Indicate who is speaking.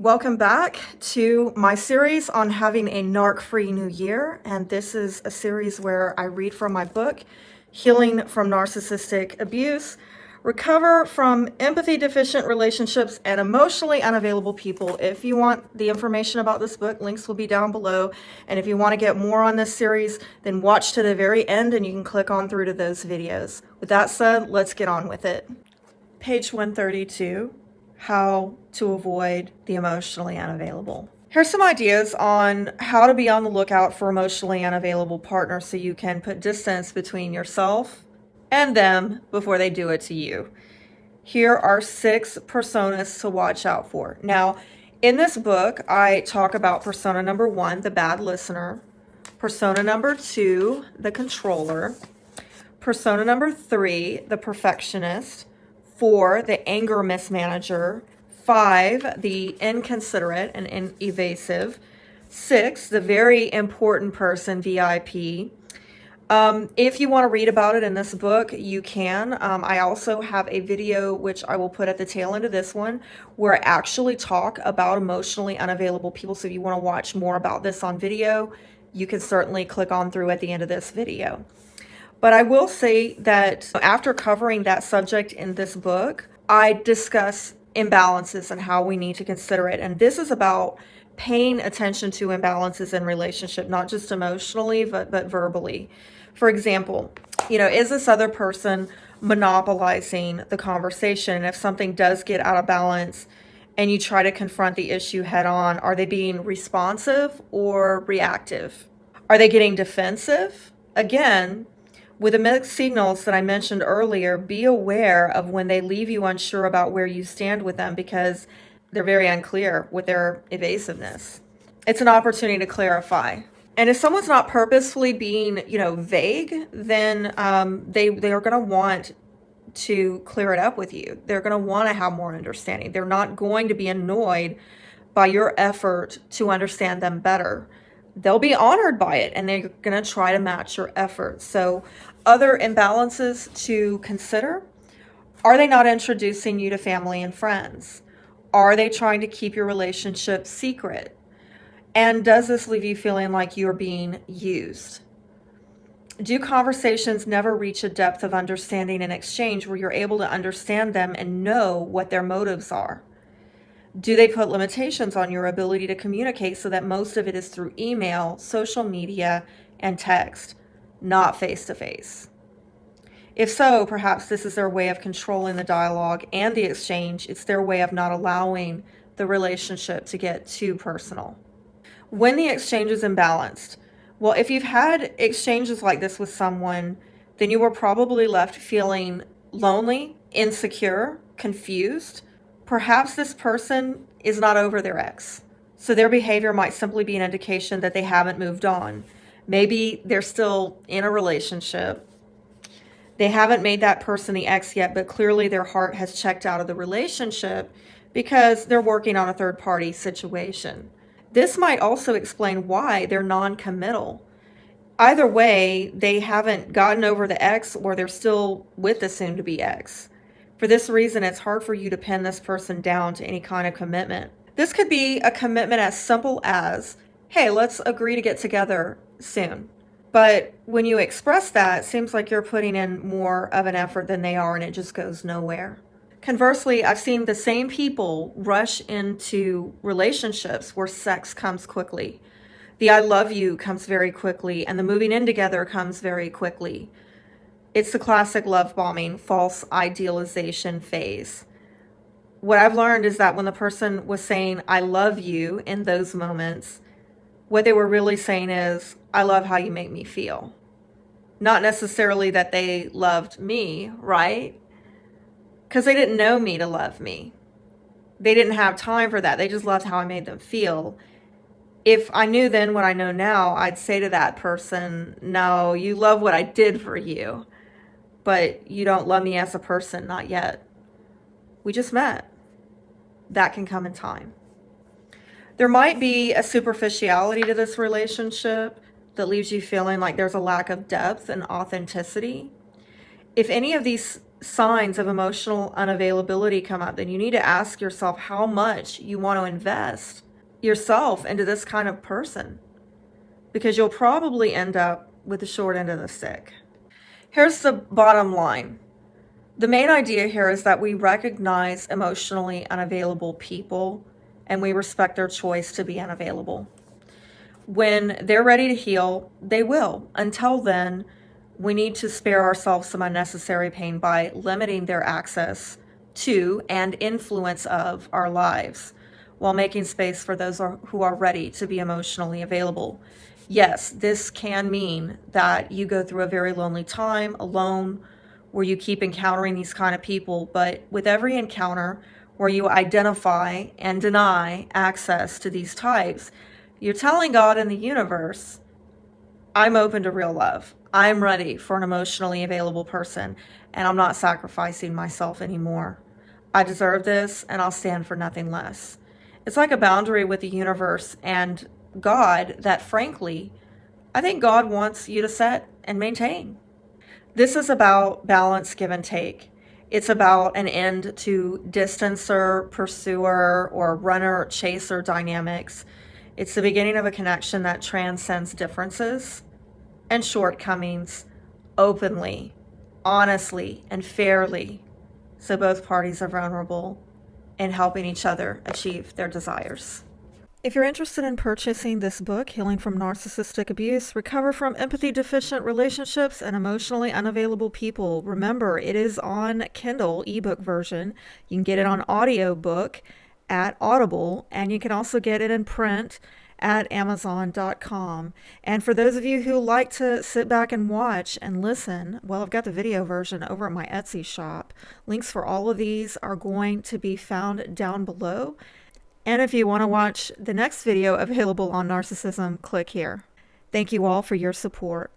Speaker 1: Welcome back to my series on having a narc-free new year, and this is a series where I read from my book, Healing from Narcissistic Abuse, Recover from Empathy Deficient Relationships and Emotionally Unavailable People. If you want the information about this book, links will be down below, and if you want to get more on this series, then watch to the very end and you can click on through to those videos. With that said, let's get on with it. Page 132. How to avoid the emotionally unavailable. Here's some ideas on how to be on the lookout for emotionally unavailable partners so you can put distance between yourself and them before they do it to you. Here are 6 personas to watch out for. Now, in this book, I talk about persona number 1, the bad listener, persona number 2, the controller, persona number 3, the perfectionist, 4, the anger mismanager, 5, the inconsiderate and evasive, 6, the very important person, VIP. If you want to read about it in this book, you can. I also have a video, which I will put at the tail end of this one, where I actually talk about emotionally unavailable people. So if you want to watch more about this on video, you can certainly click on through at the end of this video. But I will say that after covering that subject in this book, I discuss imbalances and how we need to consider it. And this is about paying attention to imbalances in relationship, not just emotionally, but verbally. For example, is this other person monopolizing the conversation? And if something does get out of balance and you try to confront the issue head on, are they being responsive or reactive? Are they getting defensive? Again, with the mixed signals that I mentioned earlier, be aware of when they leave you unsure about where you stand with them because they're very unclear with their evasiveness. It's an opportunity to clarify. And if someone's not purposefully being, vague, then they are going to want to clear it up with you. They're going to want to have more understanding. They're not going to be annoyed by your effort to understand them better. They'll be honored by it and they're going to try to match your efforts. So other imbalances to consider: are they not introducing you to family and friends? Are they trying to keep your relationship secret? And does this leave you feeling like you're being used? Do conversations never reach a depth of understanding and exchange where you're able to understand them and know what their motives are? Do they put limitations on your ability to communicate so that most of it is through email, social media, and text, not face-to-face? If so, perhaps this is their way of controlling the dialogue and the exchange. It's their way of not allowing the relationship to get too personal. When the exchange is imbalanced, well, if you've had exchanges like this with someone, then you were probably left feeling lonely, insecure, confused. Perhaps this person is not over their ex, so their behavior might simply be an indication that they haven't moved on. Maybe they're still in a relationship. They haven't made that person the ex yet, but clearly their heart has checked out of the relationship because they're working on a third-party situation. This might also explain why they're non-committal. Either way, they haven't gotten over the ex or they're still with the soon-to-be ex. For this reason, it's hard for you to pin this person down to any kind of commitment. This could be a commitment as simple as, hey, let's agree to get together soon. But when you express that, it seems like you're putting in more of an effort than they are, and it just goes nowhere. Conversely, I've seen the same people rush into relationships where sex comes quickly. The I love you comes very quickly, and the moving in together comes very quickly. It's the classic love bombing, false idealization phase. What I've learned is that when the person was saying, I love you in those moments, what they were really saying is, I love how you make me feel. Not necessarily that they loved me, right? Because they didn't know me to love me. They didn't have time for that. They just loved how I made them feel. If I knew then what I know now, I'd say to that person, no, you love what I did for you, but you don't love me as a person, not yet. We just met. That can come in time. There might be a superficiality to this relationship that leaves you feeling like there's a lack of depth and authenticity. If any of these signs of emotional unavailability come up, then you need to ask yourself how much you want to invest yourself into this kind of person, because you'll probably end up with the short end of the stick. Here's the bottom line. The main idea here is that we recognize emotionally unavailable people and we respect their choice to be unavailable. When they're ready to heal, they will. Until then, we need to spare ourselves some unnecessary pain by limiting their access to and influence of our lives, while making space for those who are ready to be emotionally available. Yes, this can mean that you go through a very lonely time alone, where you keep encountering these kind of people, but with every encounter where you identify and deny access to these types, you're telling God and the universe, I'm open to real love. I'm ready for an emotionally available person, and I'm not sacrificing myself anymore. I deserve this, and I'll stand for nothing less. It's like a boundary with the universe and God that, frankly, I think God wants you to set and maintain. This is about balance, give and take. It's about an end to distancer, pursuer, or runner, chaser dynamics. It's the beginning of a connection that transcends differences and shortcomings openly, honestly, and fairly, so both parties are vulnerable in helping each other achieve their desires. If you're interested in purchasing this book, Healing from Narcissistic Abuse, Recover from Empathy Deficient Relationships and Emotionally Unavailable People, remember, it is on Kindle ebook version. You can get it on audiobook at Audible, and you can also get it in print at Amazon.com. And for those of you who like to sit back and watch and listen, well, I've got the video version over at my Etsy shop. Links for all of these are going to be found down below. And if you want to watch the next video available on narcissism, click here. Thank you all for your support.